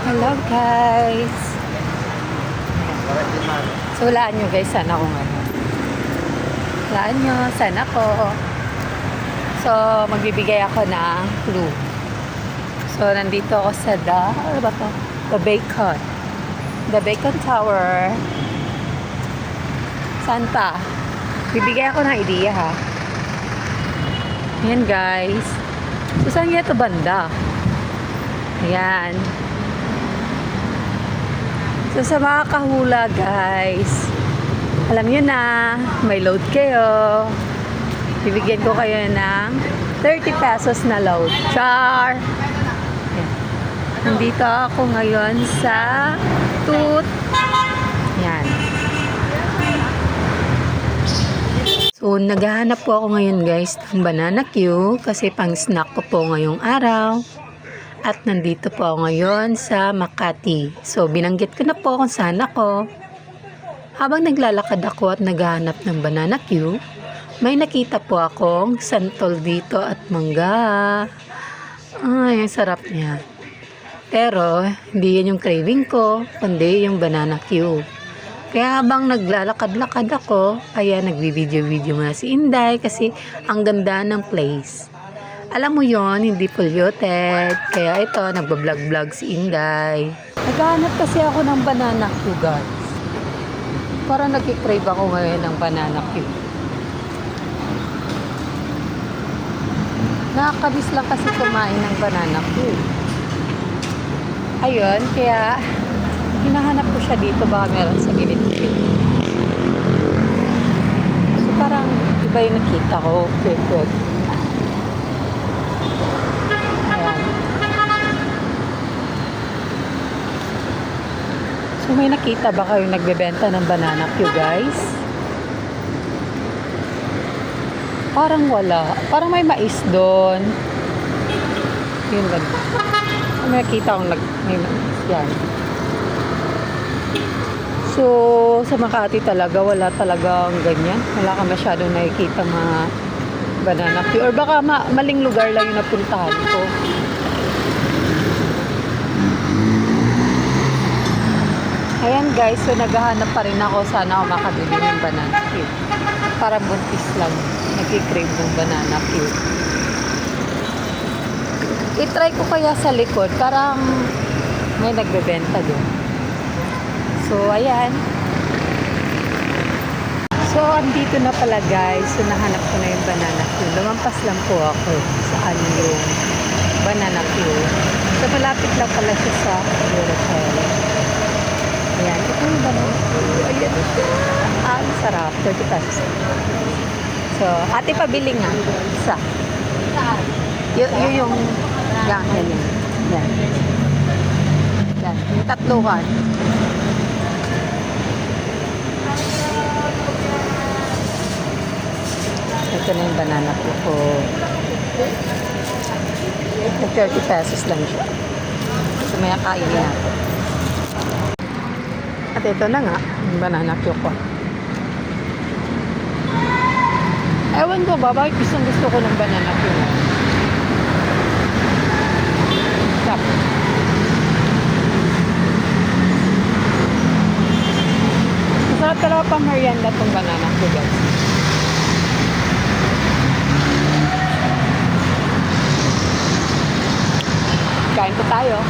Hello guys. So walaan nyo guys, sana ako ngayon. Walaan nyo, sana ko. So magbibigay ako ng clue. So nandito ako sa ano ba to? The Bacon Tower. Saan pa? Bibigay ako ng idea ha. Ayan guys. So saan nga ito banda? Ayan. So sa mga kahula guys, alam nyo na, may load kayo. Bibigyan ko kayo ng 30 pesos na load. Char! Ayan. Nandito ako ngayon sa Tooth. Ayan. So naghahanap po ako ngayon guys ng banana Q kasi pang snack ko po ngayong araw. At nandito po ako ngayon sa Makati. So, binanggit ko na po kung saan ako. Habang naglalakad ako at naghahanap ng banana Q, may nakita po akong santol dito at mangga. Ay, ang sarap niya. Pero, hindi yan yung craving ko, kundi yung banana Q. Kaya habang naglalakad-lakad ako, ayan, nagbibideo-video muna si Inday kasi ang ganda ng place. Alam mo yon, hindi polluted. Kaya ito, nagbablog-vlog si Inday. Naghahanap kasi ako ng banana Q, guys. Parang nag-crave ako ngayon ng banana Q. Nakakabis lang kasi kumain ng banana Q. Ayun, kaya hinahanap ko siya dito. Baka meron sa gilid-gilid. So parang iba yung nakita ko. Good. So may nakita ba kayong nagbebenta ng banana Q guys? Parang wala. Parang may mais doon. Yun lang. So may nakita akong may mais yan. So sa Makati talaga wala talagang ganyan. Wala ka masyadong nakikita mga banana Q. Or baka maling lugar lang yung napuntahan ko. Ayan guys, so naghahanap pa rin ako. Sana ako makabili ng banana Q. Parang buntis lang. Nag-crave ng banana Q. I-try ko kaya sa likod. Parang may nagbebenta doon. So, ayan. So, andito na pala guys. So, nahanap ko na yung banana Q. Lumampas lang po ako saan yung banana Q. So, malapit lang pala siya sa Eurotel. Ayan, ito yung banana Q. Ayan siya. Ang sarap. 30 pesos. So, ate pabili nga. Isa. Yung yan. Yan. Yung tatluhan. Ito na yung banana Q ko. 30 pesos lang siya. So, may kainin natin. At ito na nga, yung banana Q ko. Ewan ko ba, bakit gusto ko ng banana Q? Stop. Masarap talaga pang merienda itong banana Q, guys. Kain po tayo.